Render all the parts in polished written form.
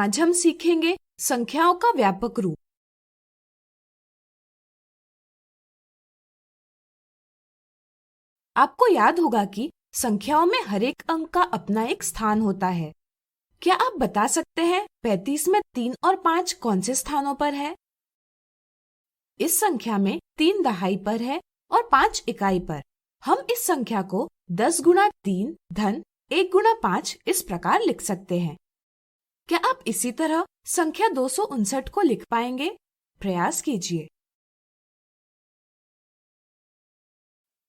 आज हम सीखेंगे संख्याओं का व्यापक रूप। आपको याद होगा कि संख्याओं में हर एक अंक का अपना एक स्थान होता है। क्या आप बता सकते हैं 35 में 3 और 5 कौन से स्थानों पर है? इस संख्या में 3 दहाई पर है और 5 इकाई पर। हम इस संख्या को 10 गुणा 3 धन 1 गुणा 5 इस प्रकार लिख सकते हैं। क्या आप इसी तरह संख्या 259 को लिख पाएंगे? प्रयास कीजिए।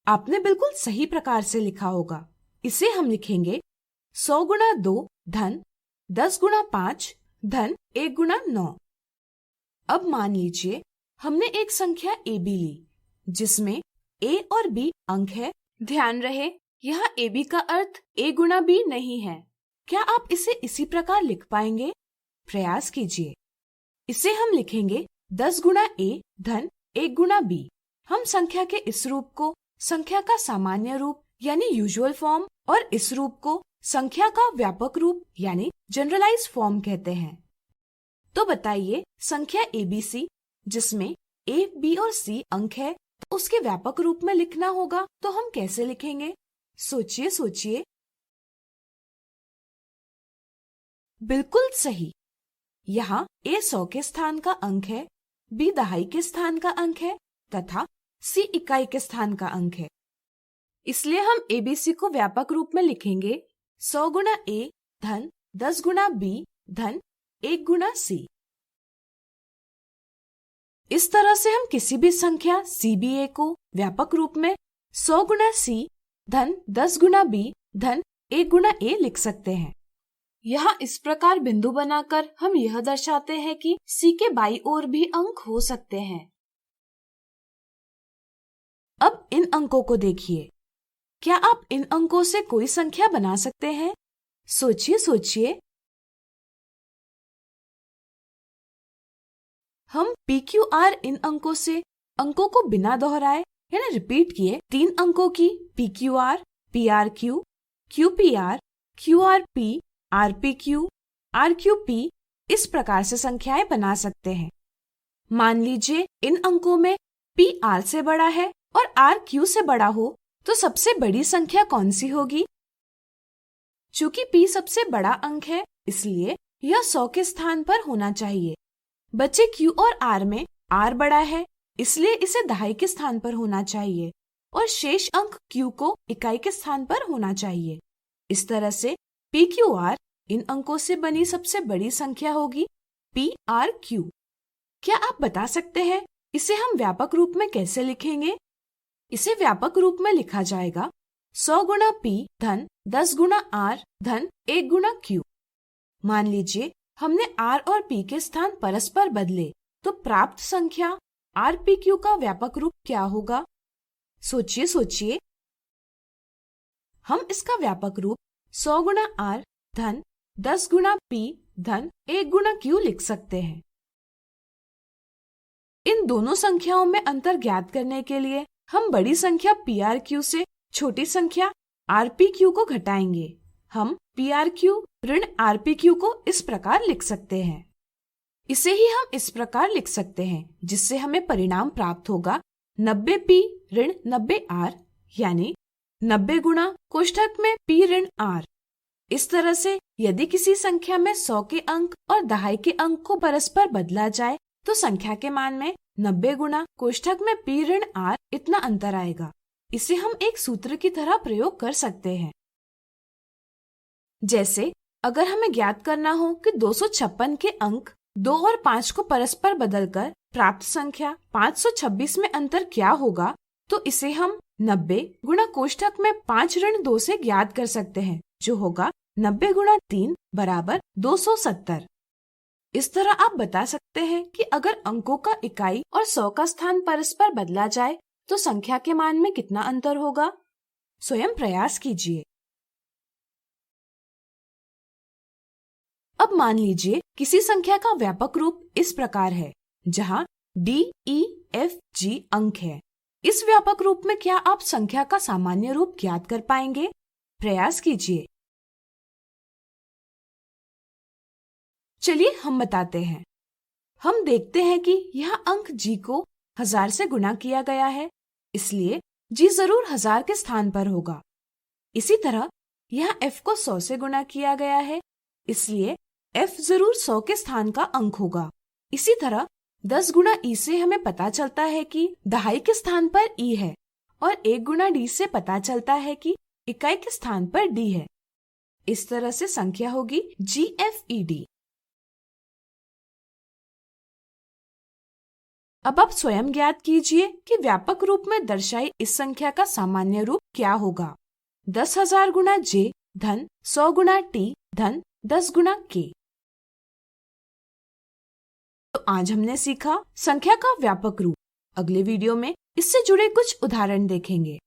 आपने बिल्कुल सही प्रकार से लिखा होगा। इसे हम लिखेंगे 100 गुणा 2 धन 10 गुणा 5 धन 1 गुणा 9। अब मान लीजिए हमने एक संख्या AB ली, जिसमें A और B अंक है। ध्यान रहे, यहाँ AB का अर्थ A गुणा B नहीं है। क्या आप इसे इसी प्रकार लिख पाएंगे? प्रयास कीजिए। इसे हम लिखेंगे 10 गुणा A धन 1 गुणा B। हम संख्या के इस रूप को संख्या का सामान्य रूप यानी यूजुअल फॉर्म और इस रूप को संख्या का व्यापक रूप यानी जनरलाइज्ड फॉर्म कहते हैं। तो बताइए, संख्या ABC जिसमें A, B और C अंक है, तो उसके व्यापक रूप में लिखना होगा, तो हम कैसे लिखेंगे? सोचिए। बिल्कुल सही। यहाँ A 100 के स्थान का अंक है, B दहाई के स्थान का अंक है तथा C इकाई के स्थान का अंक है। इसलिए हम ABC को व्यापक रूप में लिखेंगे 100 गुणा A धन 10 गुणा B धन 1 गुणा C। इस तरह से हम किसी भी संख्या CBA को व्यापक रूप में 100 गुणा C धन 10 गुणा B धन 1 गुणा A लिख सकते हैं। यहाँ इस प्रकार बिंदु बनाकर हम यह दर्शाते हैं कि C के बाईं ओर भी अंक हो सकते हैं। अब इन अंकों को देखिए। क्या आप इन अंकों से कोई संख्या बना सकते हैं? सोचिए। हम PQR इन अंकों से अंकों को बिना दोहराए यानी रिपीट किए 3 अंकों की PQR, PRQ, QPR, QRP, RPQ, RQP इस प्रकार से संख्याएं बना सकते हैं। मान लीजिए इन अंकों में P R से बड़ा है और R Q से बड़ा हो, तो सबसे बड़ी संख्या कौन सी होगी? चूंकि P सबसे बड़ा अंक है, इसलिए यह 100 के स्थान पर होना चाहिए। बचे Q और R में R बड़ा है, इसलिए इसे दहाई के स्थान पर होना चाहिए और शेष अंक Q को इकाई के स्थान पर होना चाहिए। इस तरह से PQR इन अंकों से बनी सबसे बड़ी संख्या होगी PRQ। क्या आप बता सकते हैं इसे हम व्यापक रूप में कैसे लिखेंगे? इसे व्यापक रूप में लिखा जाएगा 100 गुणा P धन 10 गुणा R धन 1 गुणा Q। मान लीजिए हमने R और P के स्थान परस्पर बदले, तो प्राप्त संख्या RPQ का व्यापक रूप क्या होगा? सोचिए। हम इसका व्यापक रूप 100 गुणा R धन 10 गुणा P धन 1 गुणा Q लिख सकते हैं। इन दोनों संख्याओं में अंतर ज्ञात करने के लिए हम बड़ी संख्या PRQ से छोटी संख्या RPQ को घटाएंगे। हम PRQ ऋण RPQ को इस प्रकार लिख सकते हैं। इसे ही हम इस प्रकार लिख सकते हैं, जिससे हमें परिणाम प्राप्त होगा 90P ऋण 90R यानी 90 गुणा कोष्ठक में P ऋण R। इस तरह से यदि किसी संख्या में 100 के अंक और दहाई के अंक को परस्पर बदला जाए, तो संख्या के मान में 90 गुणा कोष्ठक में P ऋण R इतना अंतर आएगा। इसे हम एक सूत्र की तरह प्रयोग कर सकते हैं। जैसे अगर हमें ज्ञात करना हो कि 256 के अंक 2 और 5 को परस्पर बदलकर प्राप्त संख्या 526 में अंतर क्या होगा, तो इसे हम 90 गुणा कोष्ठक में 5 ऋण 2 से ज्ञात कर सकते हैं, जो होगा 90 गुणा 3 बराबर 270। इस तरह आप बता सकते हैं कि अगर अंकों का इकाई और 100 का स्थान परस्पर बदला जाए, तो संख्या के मान में कितना अंतर होगा? स्वयं प्रयास कीजिए। अब मान लीजिए किसी संख्या का व्यापक रूप इस प्रकार है, जहाँ D, E, F, G अंक है। इस व्यापक रूप में क्या आप संख्या का सामान्य रूप ज्ञात कर पाएंगे? प्रयास कीजिए। चलिए हम बताते हैं। हम देखते हैं कि यह अंक जी को 1000 से गुणा किया गया है, इसलिए जी जरूर 1000 के स्थान पर होगा। इसी तरह यह f को 100 से गुणा किया गया है, इसलिए f जरूर 100 के स्थान का अंक होगा। इसी तरह 10 गुणा e से हमें पता चलता है कि दहाई के स्थान पर e है, और 1 गुणा d से पता चलता है कि इकाई के स्थान पर d है। इस तरह से संख्या होगी GFED। अब आप स्वयं ज्ञात कीजिए कि व्यापक रूप में दर्शाई इस संख्या का सामान्य रूप क्या होगा। 10,000 गुणा J धन 100 गुणा T धन 10 गुणा K। तो आज हमने सीखा संख्या का व्यापक रूप। अगले वीडियो में इससे जुड़े कुछ उदाहरण देखेंगे।